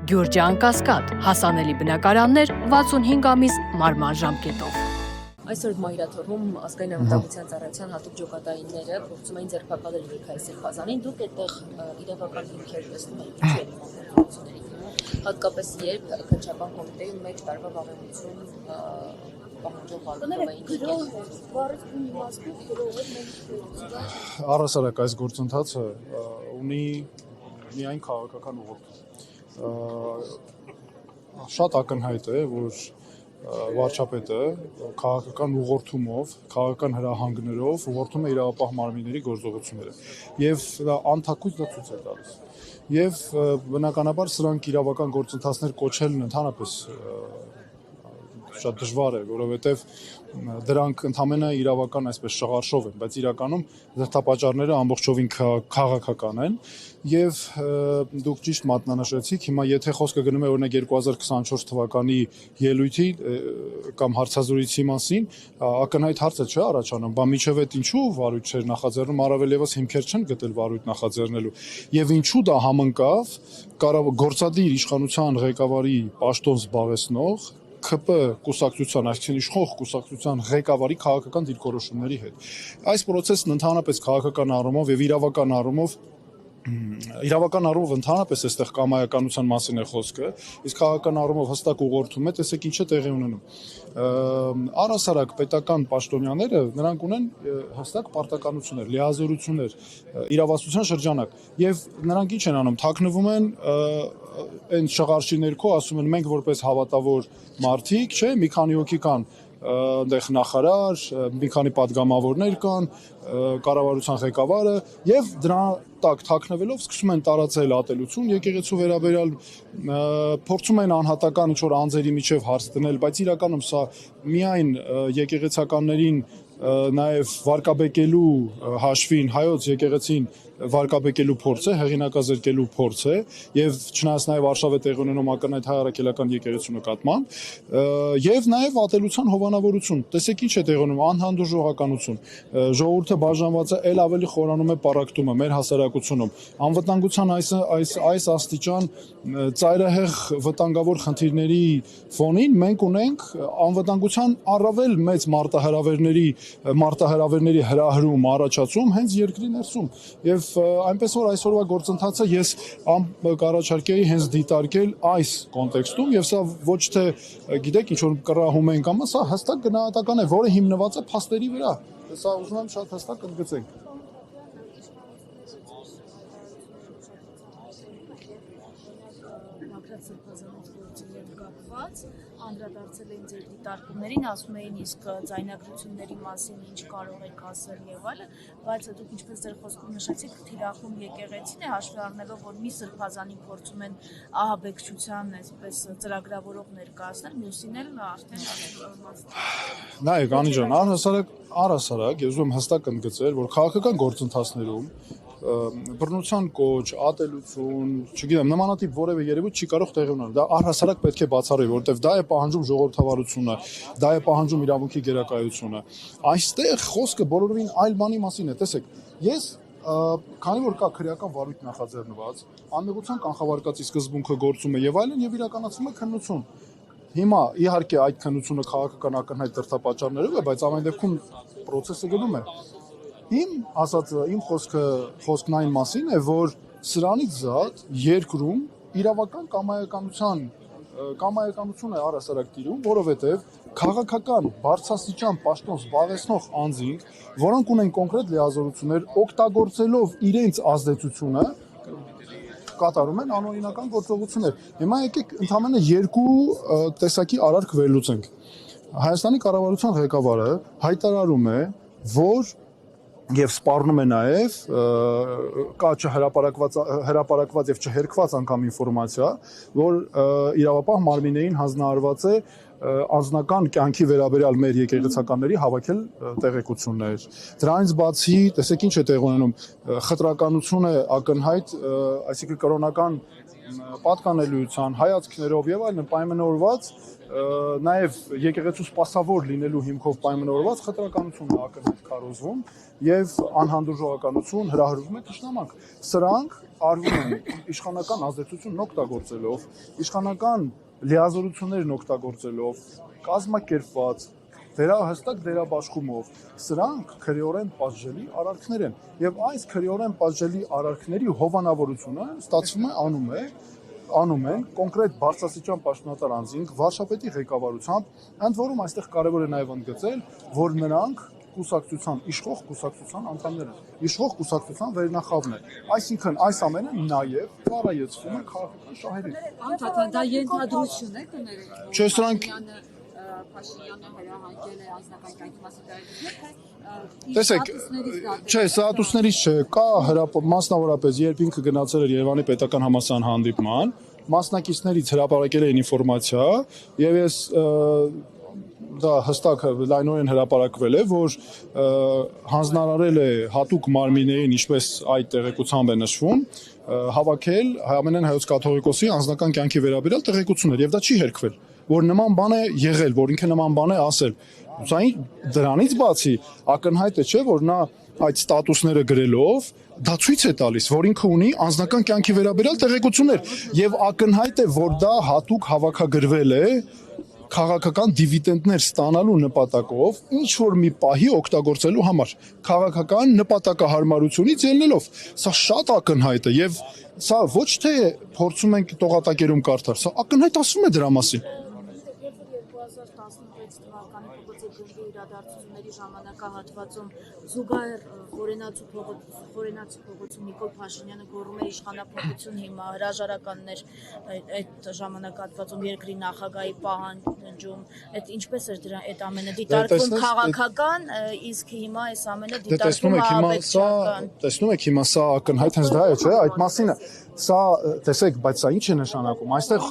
Գյուրջան Կասկադ, հասանելի բնակարաններ 65 ամիս մարման ժամկետով։ Այսօր մայրաթորում ազգային անվտանգության ծառայության հատուկ ջոկատայինները փորձում էին ձերբակալել Ռիքայի Սիրխազանին, դուք այդտեղ իրավական հիմքեր տեսնում եք ինչու են գործողությունների, հատկապես երբ քննչական կոմիտեի 1 տարվա վավերացում Առհասարակ այս գործընթացը ունի միայն քաղաքական ուղղություն։ Շատ ակնհայտ է, որ վարչապետը քաղաքական ուղղորդումով, քաղաքական հրահանգներով ուղղորդում է իրավապահ մարմինների գործողությունները եւ դա անթակույց դա ցույց է տալիս։ Եվ բնականաբար սրանք իրավական գործընթացներ կոչելն ընդհանրապես շատ դժվար է, որովհետև դրանք ընդհանրապես իրավական այսպես շղարշով են, բայց իրականում դրդապատճառները ամբողջովին քաղաքական են եւ դուք ճիշտ մատնանշեցիք, հիմա եթե խոսքը գնում է օրինակ 2024 թվականի ելույթի կամ հարցազրույցի մասին, ակնհայտ հարց է չէ առաջանում, բա միջև այդ ինչու վարույթ չէր նախաձեռնում, առավել եւս հիմքեր չեն գտել վարույթ նախաձեռնելու եւ ինչու դա համընկավ գործադիր իշխանության ղեկավարի պաշտոն զբաղեցնող ՔՊ կուսակցության, այսինքն իշխող կուսակցության ղեկավարի քաղաքական դիրքորոշումների հետ։ Այս process-ն ընդհանրապես քաղաքական առումով եւ իրավական առումով ընդհանրապես այստեղ կամայականության մասին է խոսքը, իսկ քաղաքական առումով հստակ ուղղորդում է, տեսեք ինչ է տեղի ունենում։ Առհասարակ պետական պաշտոնյաները նրանք ունեն հստակ պարտականություններ, լիազորություններ, իրավասության շրջանակ եւ նրանք ինչ են անում, թաքնվում են այն շղարշի ներքո, ասում են մենք որպես հավատավոր մարդիկ, չէ, մի քանի հոգի կան այնտեղ նախարար, մի քանի падգամավորներ կան, կառավարության ղեկավարը եւ դրա տակ թաքնվելով սկսում են տարածել ատելություն եկեղեցու վերաբերյալ, փորձում են անհատական ինչ-որ անձերի միջև հարց դնել, բայց իրականում սա միայն եկեղեցականներին նաև վարկաբեկելու հաշվին հայոց եկեղեցին վարկաբեկելու փորձ է, հեղինակազրկելու փորձ է եւ չնայած նաև Վարշավ է տեղի ունենում ակնհայտ հայ առաքելական եկեղեցու նկատմամբ եւ նաև ատելության հովանավորություն։ Տեսեք ինչ է տեղի ունենում, անհանդուրժողականություն։ Ժողովուրդը բաժանված է, ել ավելի խորանում է պարակտումը մեր հասարակությունում։ Անվտանգության այս աստիճան ծայրահեղ վտանգավոր խնդիրների ֆոնին մենք ունենք անվտանգության առավել մեծ մարտահրավերների հրահրում, առաջացում հենց երկրի ներսում եւ այնպես որ այսօրվա գործընթացը ես կառաջարկեի հենց դիտարկել այս կոնտեքստում եւ սա ոչ թե գիտեք ինչ որ կռահում են կամ սա հստակ գնահատական է, որը հիմնված է փաստերի վրա։ Սա ուզում եմ շատ հստակ ընդգծենք։ Անդրադարձել էին ձեր դիտարկումներին, ասում էին իսկ ձայնագրությունների մասին ինչ կարող եք ասել եւ այլն, բայց դուք ինչպես ձեր խոսքում նշեցիք, թիրախում եկեղեցին է հաշվի առնելով, որ մի սրբազանի փորձում են ահաբեկչության այսպես ծրագրավորող ներկայացնել, մյուսին էլ արդեն Նայեք, Անի ջան, առհասարակ ես ուզում եմ հստակ ընդգծել, որ քաղաքական գործընթացներում բռնության կոչ, ատելություն, չգիտեմ, նմանատիպ որևէ երևույթ չի կարող տեղի ունենալ։ Դա առհասարակ պետք է բացառվի, որովհետև դա է պահանջում ժողովրդավարությունը, դա է պահանջում իրավունքի գերակայությունը։ Այստեղ խոսքը բոլորովին այլ բանի մասին է։ Տեսեք, ես քանի որ կա քրեական վարույթ նախաձեռնված, անմեղության կանխավարկածի սկզբունքը գործում է եւ այլն եւ իրականացվում է քննություն։ Հիմա իհարկե այդ քննությունը քաղաքական ակնհայտ դրդապատճառներով է, բայց ամեն դեպքում process-ը գնում է։ Իմ ասածը, իմ խոսքն այն մասին է, որ սրանից զատ երկրում իրավական կամայականություն է առհասարակ տիրում, որովհետև քաղաքական բարձրաստիճան պաշտոն զբաղեցնող անձինք, որոնք ունեն կոնկրետ լիազորություններ, օգտագործելով իրենց ազդեցությունը, կատարում են անօրինական գործողություններ։ Հիմա եկեք ընդհանրապես երկու տեսակի արարք վերլուծենք։ Հայաստանի կառավարության ղեկավարը հայտարարում է, որ եւ սպառնում է նաեւ կա հրապարակված եւ չհերքված անգամ ինֆորմացիա, որ իրավապահ մարմիններին հանձնարարված է անձնական կյանքի վերաբերյալ մեր եկեղեցականների հավաքել տեղեկություններ։ Դրանից բացի, տեսեք ինչ է տեղի ունենում, խտրականություն է ակնհայտ, այսինքն կրոնական պատկանելիության, հայացքներով եւ այլն պայմանավորված նաև եկեղեցու սպասավոր լինելու հիմքով պայմանավորված խտրականություն է ակնհայտ քարոզվում եւ անհանդուրժողականություն հրահրվում է ճշտամանք։ Սրանք արվում են իշխանական ազդեցությունն օգտագործելով, իշխանական լիազորություններն օգտագործելով, կազմակերպված հստակ դերաբաշխումով, սրանք քրեորեն պատժելի արարքներ են եւ այս քրեորեն պատժելի արարքների հովանավորությունը ստացվում է անում են կոնկրետ բարձրաստիճան պաշտոնատար անձինք վարչապետի ղեկավարությամբ, ընդ որում այստեղ կարևոր է նաեւ ընդգծել, որ նրանք կուսակցության իշխող կուսակցության անդամներ են, իշխող կուսակցության վերնախավն է, այսինքն այս ամենը նաեւ ծառայեցվում է քաղաքական շահերին։ Անդադար դա ենթադրություն է կներեք։ Չէ, սրանք Փաշինյանը հրահանգել է անձնական կյանքի մասնագետի տեսեք, չէ, ստատուսներից չէ, կա մասնավորապես երբ ինքը գնացել էր Երևանի պետական համալսարան հանդիպման, մասնակիցներից հրապարակել էին ինֆորմացիա եւ ես դա հստակ լայնորեն հրապարակվել է, որ հանձնարարել է հատուկ մարմիններին, ինչպես այդ տեղեկությամբ է նշվում, հավաքել Հայամենայն հայոց կաթողիկոսի անձնական կյանքի վերաբերյալ տեղեկություններ եւ դա չի հերքվել, որ նման բան է եղել, որ ինքը նման բան է ասել։ Դրանից բացի ակնհայտ է, չէ, որ նա այդ ստատուսները գրելով դա ցույց է տալիս, որ ինքը ունի անձնական կյանքի վերաբերյալ տեղեկություններ եւ ակնհայտ է, որ դա հատուկ հավաքագրվել է քաղաքական դիվիդենդներ ստանալու նպատակով ինչ որ մի պահի օգտագործելու համար քաղաքական նպատակահարմարությունից ելնելով սա շատ ակնհայտ է եւ սա ոչ թե փորձում ենք տողատակերում կարդալ, սա ակնհայտ ասում է դրա մասին։ 2016 թվականի փոխոցի իրադարձությունների ժամանակահատվածում զուգահեռ Խորենացու փողոցում Նիկոլ Փաշինյանը գոռում էր իշխանափոխություն, հիմա հրաժարականներ այդ ժամանակահատվածում երկրի նախագահի պահանջում, այդ ինչպես էր դրա այդ ամենը դիտարկվում քաղաքական, իսկ հիմա այս ամենը դիտարկվում է ահաբեկչական։ Տեսնում եք հիմա սա ակնհայտ հենց դա է, չէ՞, այդ մասին է։ Սա տեսեք, բայց սա ինչ է նշանակում։ Այստեղ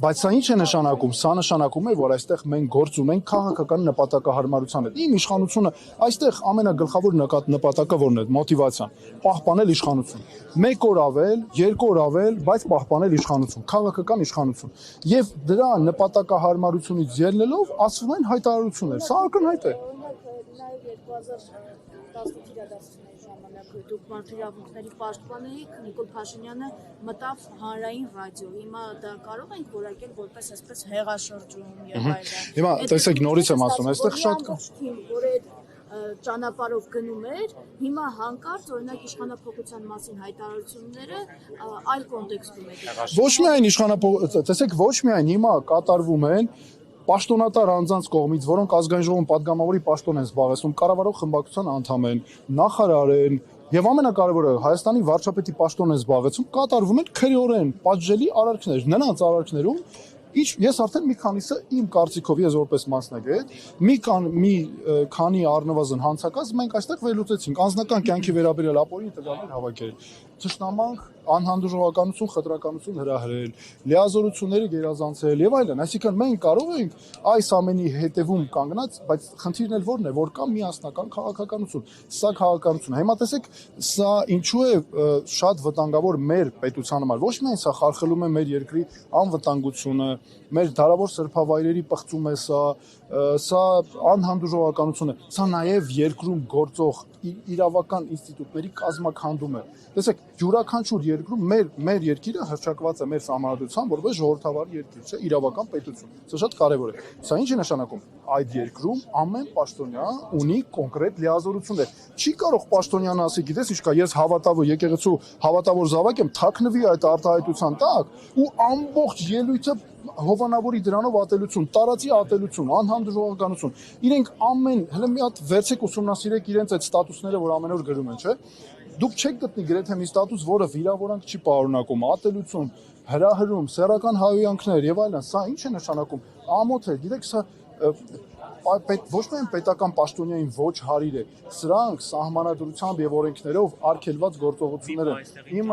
բայց սա ինչ է նշանակում։ Սա նշանակում է, որ այստեղ մենք գործ ունենք քաղաքական նպատակահարմարության հետ։ Իմ իշխանությունը այստեղ ամենագլխավոր նպատակը որն է, մոտիվացիան, պահպանել իշխանություն։ 1 օր ավել, 2 օր ավել, բայց պահպանել իշխանություն, քաղաքական իշխանություն։ Եվ դրա նպատակահարմարությունից ելնելով ասվում են հայտարարություններ։ Սա ակնհայտ է։ Նաև 2018 իրադարձությունների ժամանակ դուք մարդու իրավունքների պաշտպան էիք, Նիկոլ Փաշինյանը մտավ հանրային ռադիո։ Հիմա դա կարող ենք որակել որպես այսպես հեղաշրջում եւ այլն։ Հիմա տեսեք, նորից եմ ասում, այստեղ շատ կա։ Որ այդ ճանապարհով գնում էր, հիմա հանկարծ օրինակ իշխանափոխության մասին հայտարարությունները այլ կոնտեքստում է։ Ոչ միայն տեսեք, ոչ միայն հիմա կատարվում են պաշտոնատար անձանց կողմից, որոնք ազգային ժողովում падգամավորի պաշտոն են զբաղեցնում, կառավարող խմբակցության անդամ են, նախարար են, եւ ամենակարևորը Հայաստանի վարչապետի պաշտոն են զբաղեցնում, կատարվում են քրեորեն պատժելի արարքներ, նրանց արարքներում ես արդեն մի քանիսը իմ կարծիքով ես որպես մասնագետ մի քանի առնվազն հանցակաց մենք այստեղ վերլուծեցինք անձնական կյանքի վերաբերյալ ապօրինի տվյալներ հավաքել, ճշտամանք, անհանդուրժողականություն, խտրականություն հրահրել, լիազորությունները գերազանցել եւ այլն, այսինքն մենք կարող ենք այս ամենի հետևում կանգնած, բայց խնդիրն էլ որն է, որ կա միասնական քաղաքականություն, սա քաղաքականություն է։ Հիմա տեսեք, սա ինչու է շատ վտանգավոր մեր պետության համար, ոչ միայն սա խարխլում է մեր երկրի անվտանգությունը, մեր դարավոր սրբավայրերի պղծում է սա անհանդուրժողականություն է, սա նաև երկրում գործող իրավական ինստիտուտների կազմաքանդում է։ Տեսեք, յուրաքանչյուր երկրում մեր երկիրը հռչակված է մեր սահմանադրությամբ որպես ժողովրդավար երկիր, չէ, իրավական պետություն։ Սա շատ կարևոր է։ Սա ինչ է նշանակում։ Այդ երկրում ամեն պաշտոնյա ունի կոնկրետ լիազորություններ։ Չի կարող պաշտոնյան ասի, գիտես ինչ կա, ես եկեղեցու հավատավոր զավակ եմ, թաքնվի այդ արտահայտության տակ ու ամբողջ ելույթը հովանավորի դրանով ատելություն, տարածի ատելություն, անհանդուրժողականություն։ Իրենք հələ մի հատ վերցեք ուսումնասիրեք իրենց այդ ստատուսները, որ ամեն օր գրում են, չէ՞։ Դուք չեք գտնի գրեթե մի ստատուս, որը վիրավորանք չի պարունակում, ատելություն, հրահրում, սեռական հայհոյանքներ եւ այլն։ Սա ինչ է նշանակում։ Ամոթ է, գիտեք, սա ոչ միայն պետական պաշտոնյային ոչ հարիր է, սրանք սահմանադրությամբ եւ օրենքներով արգելված գործողություններ են։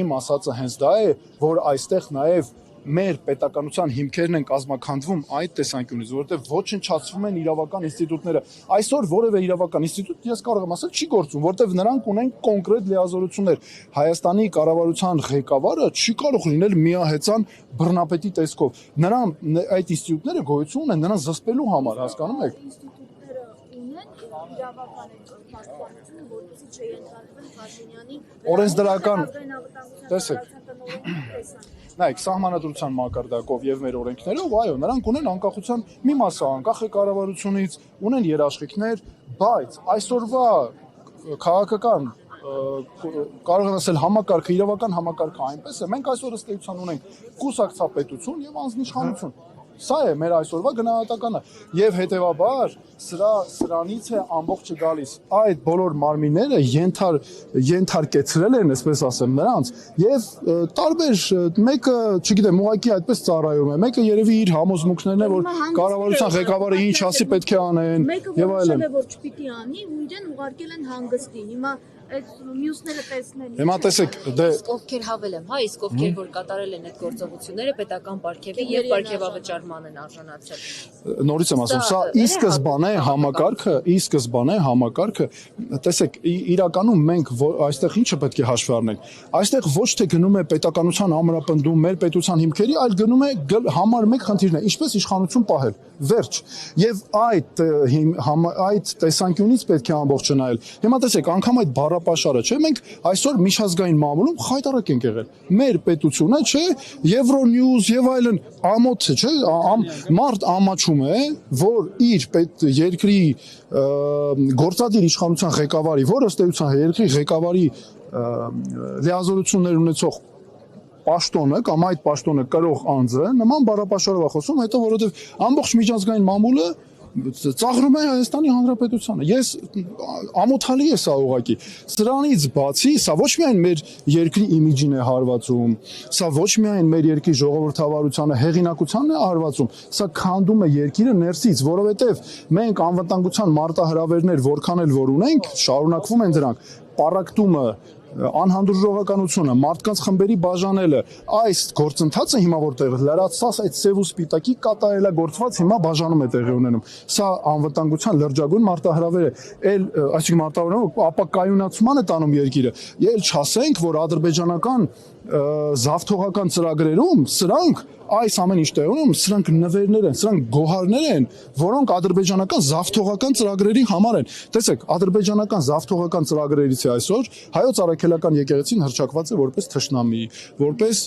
Իմ ասածը հենց դա է, որ այստեղ նաեւ մեր պետականության հիմքերն են կազմաքանդվում այդ տեսանկյունից, որովհետև ոչնչացվում են իրավական ինստիտուտները։ Այսօր որևէ իրավական ինստիտուտ, ես կարող եմ ասել, չի գործում, որովհետև նրանք ունեն կոնկրետ լիազորություններ։ Հայաստանի կառավարության ղեկավարը չի կարող լինել միահեծան բռնապետի տեսքով։ Նրան այդ ինստիտուտները գոյություն ունեն նրան զսպելու համար, հասկանում եք։ Ինստիտուտները ունեն իրավական պաշտպանությունը, որպեսզի չենթարկվեն Փաշինյանի Օրենսդրական, տեսեք, նայեք, սահմանադրության մակարդակով եւ մեր օրենքներով, այո, նրանք ունեն անկախության մի մասը անկախ է կառավարությունից, ունեն երաշխիքներ, բայց այսօրվա քաղաքական կարող եմ ասել համակարգը, իրավական համակարգը այնպես է, մենք այսօր ըստ էության ունենք կուսակցապետություն եւ անձնիշխանություն։ Սա է մեր այսօրվա գնահատականը եւ հետեւաբար սրանից է ամբողջը գալիս այդ բոլոր մարմինները ենթարկեցրել են, այսպես ասեմ, նրանց եւ տարբեր մեկը, չգիտեմ, ուղղակի այդպես ծառայում է, մեկը երևի իր համոզմունքներն է, որ կառավարության ղեկավարը ինչ ասի պետք է անեն եւ այլն։ Մեկը որ չպիտի անի, ու իրեն ուղարկել են հանգստի։ Հիմա այդ մյուսները տեսնեն։ Հիմա տեսեք, դե իսկ ովքեր հավելեմ, հա, իսկ ովքեր որ կատարել են այդ գործողությունները պետական պարգևի եւ պարգևավճարման են արժանացել։ Նորից եմ ասում, սա ի սկզբանե համակարգը, տեսեք, իրականում մենք այստեղ ինչը պետք է հաշվի առնենք։ Այստեղ ոչ թե գնում է պետականության ամրապնդում, մեր պետության հիմքերի, այլ գնում է համար մեկ խնդիրն է, ինչպես իշխանություն պահել։ Վերջ։ Եվ այդ տեսանկյունից պետք է ամբողջը նայել։ Հիմա տեսեք, անգամ այդ բառապաշարը, չէ՞, մենք այսօր միջազգային մամուլում խայտարակ ենք եղել։ Մեր պետությունը, չէ, Euronews եւ այլն ամոթ է, չէ, մարդ ամաչում է, որ իր երկրի գործադիր իշխանության ղեկավարի, որ ըստ էության երկրի ղեկավարի լիազորություններ ունեցող պաշտոնը կամ այդ պաշտոնը կրող անձը նման բառապաշարով է խոսում, հետո որովհետև ամբողջ միջազգային մամուլը ծաղրում է Հայաստանի Հանրապետությանը։ Ես ամոթալի է սա ուղղակի։ Սրանից բացի, սա ոչ միայն մեր երկրի իմիջին է հարվածում, սա ոչ միայն մեր երկրի ժողովրդավարությանը, հեղինակությանն է հարվածում, սա քանդում է երկիրը ներսից, որովհետև մենք անվտանգության մարտահրավերներ որքան էլ որ ունենք, շարունակվում են դրանք։ Պառակտումը, անհանդուրժողականությունը, մարդկանց խմբերի բաժանելը, այս գործընթացը հիմա որտեղ լրացած այդ սև ու սպիտակի կատարելագործված հիմա բաժանում է տեղի ունենում։ Սա անվտանգության լրջագույն մարտահրավեր է, այսինքն մարտահրավերը ապակայունացման է տանում երկիրը։ Եվ չասենք, որ ադրբեջանական զավթողական ծրագրերում սրանք այս ամեն ինչ տեղում, սրանք նվերներ են, սրանք գոհարներ են, որոնք ադրբեջանական զավթողական ծրագրերի համար են։ Տեսեք, ադրբեջանական զավթողական ծրագրերից է այսօր հայոց առաքելական եկեղեցին հռչակված է որպես թշնամի, որպես,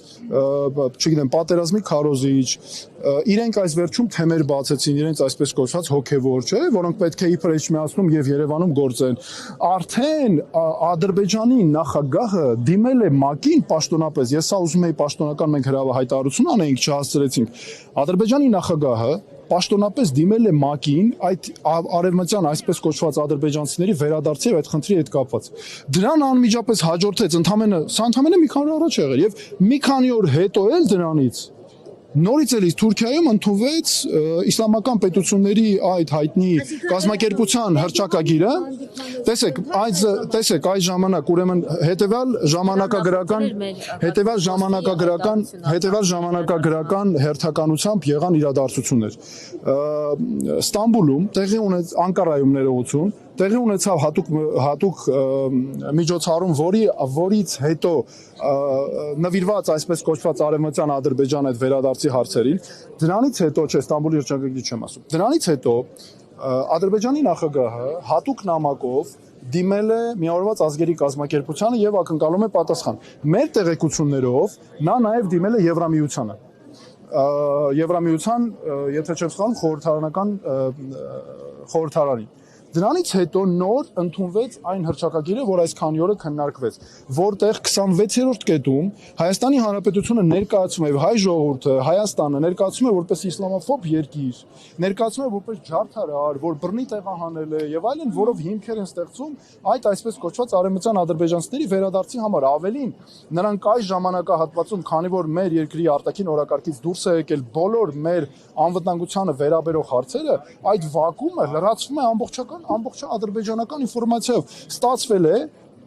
չգիտեմ, պատերազմի քարոզիչ, իրենք այս վերջում թեմեր բացեցին, իրենց այսպես կոչված հոգևոր, չէ, որոնք պետք է իբր Էջմիածնում եւ Երևանում գործեն։ Արդեն Ադրբեջանի նախագահը դիմել է ՄԱԿ-ին պաշտոնապես, ես սա ուզում եի պաշտոնական մենք հայտարարություն անեինք, չհասցրեցինք։ Ադրբեջանի նախագահը պաշտոնապես դիմել է ՄԱԿ-ին այդ արևմտյան այսպես կոչված ադրբեջանցիների վերադարձի եւ այդ խնդրի հետ կապված։ Դրան անմիջապես հաջորդեց ընդամենը մի քանի օր առաջ եղել եւ մի քանի օր հետո էլ դրանից նորից էլի Թուրքիայում ընդունվեց իսլամական պետությունների այդ հայտնի կազմակերպության հռչակագիրը։ Տեսեք, այդ ժամանակ ուրեմն հետևյալ ժամանակագրական հերթականությամբ եղան իրադարձություններ։ Ստամբուլում տեղի ունեց Անկարայում ներողություն, տեղի ունեցավ հատուկ միջոցառում, որից հետո նվիրված այսպես կոչված արևմտյան Ադրբեջան այդ վերադարձի հարցերին, դրանից հետո, չէ, Ստամբուլի հռչակագրի չեմ ասում, դրանից հետո Ադրբեջանի նախագահը հատուկ նամակով դիմել է Միավորված ազգերի կազմակերպությանը եւ ակնկալում է պատասխան։ Մեր տեղեկություններով նա նաեւ դիմել է Եվրամիությանը։ Եվրամիության, եթե չեմ սխալվում, խորհրդարանին։ Դրանից հետո նոր ընդունվեց այն հռչակագիրը, որ այս քանի օրը քննարկվեց, որտեղ 26-րդ կետում Հայաստանի Հանրապետությունը ներկայացում է հայ ժողովուրդը, Հայաստանը ներկայացում է որպես իսլամոֆոբ երկիր, ներկայացում է որպես ջարդարար, որ բռնի տեղահանել է եւ այլն, որով հիմքեր են ստեղծում այդ այսպես կոչված արևմտյան ադրբեջանցիների վերադարձի համար։ Ավելին, նրանք այս ժամանակահատվածում, քանի որ մեր երկրի արտաքին օրակարգից դուրս է եկել բոլոր մեր անվտանգությանը վերաբերող հարցերը, այդ վակուումը լրացվում է ամբողջ ադրբեջանական ինֆորմացիայով։ Ստացվել է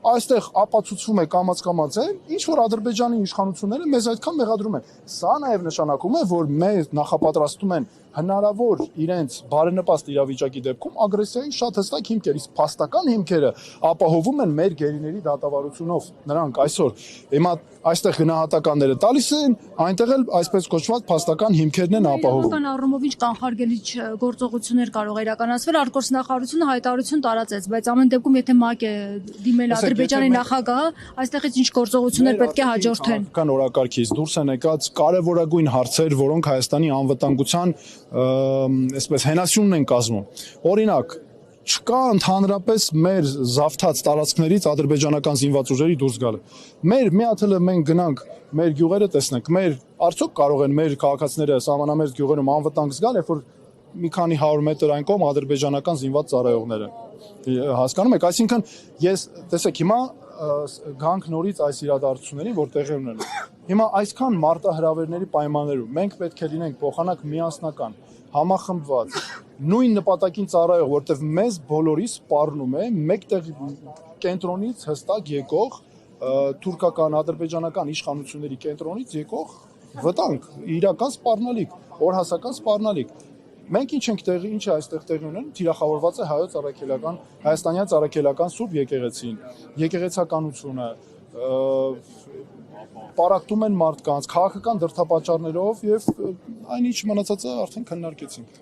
այստեղ ապացուցվում է կամաց-կամաց է, ինչ որ Ադրբեջանի իշխանությունները մեզ այդքան մեղադրում են։ Սա նաև նշանակում է, որ մեզ նախապատրաստում են հնարավոր իրենց բարենպաստ իրավիճակի դեպքում ագրեսիայի շատ հստակ հիմքեր, իսկ փաստական հիմքերը ապահովում են մեր գերիների դատավարությունով։ Նրանք այսօր հիմա այստեղ գնահատականները տալիս են, այնտեղ էլ այսպես կոչված փաստական հիմքերն են ապահովում։ Իրական առումով ինչ կանխարգելիչ գործողություններ կարող է իրականացվել, արտգործնախարարությունը հայտարարություն տարածեց, բայց ամեն դեպքում եթե ՄԱԿ է դիմել Ադրբեջանի նախագահը, այստեղից ինչ գործողություններ պետք է հաջորդեն։ Կան օրակարգից դուրս են եկած կարևորագույն հարցեր, որոնք Հայաստանի անվտանգության այսպես հենասյունն են կազմում։ Օրինակ, չկա ընդհանրապես մեր զավթած տարածքներից ադրբեջանական զինված ուժերի դուրս գալը։ Մեր մի հատ էլ մենք գնանք մեր գյուղերը տեսնենք, արդյոք կարող են մեր քաղաքացիները սահմանամերձ գյուղերում անվտանգ զգալ, երբ որ մի քանի 100 մետր այն կողմ ադրբեջանական զինված ծառայողներ են։ Հասկանում եք, այսինքն ես տեսեք հիմա գանք նորից այս իրադարձություններին, որ տեղի ունեն։ Հիմա այսքան մարտահրավերների պայմաններում մենք պետք է լինենք փոխանակ միասնական, համախմբված, նույն նպատակին ծառայող, որտեղ մեզ բոլորիս սպառնում է մեկտեղ կենտրոնից հստակ եկող թուրքական, ադրբեջանական իշխանությունների կենտրոնից եկող վտանգ, իրական սպառնալիք, օրհասական սպառնալիք։ Մենք ինչ է այստեղ տեղի ունենում, թիրախավորված է հայաստանյան ծառայքելական Սուրբ եկեղեցին, եկեղեցականությունը, պարակտում են մարդկանց, քաղաքական դրդապատճառներով եւ այն ինչ մնացածը արդեն քննարկեցինք։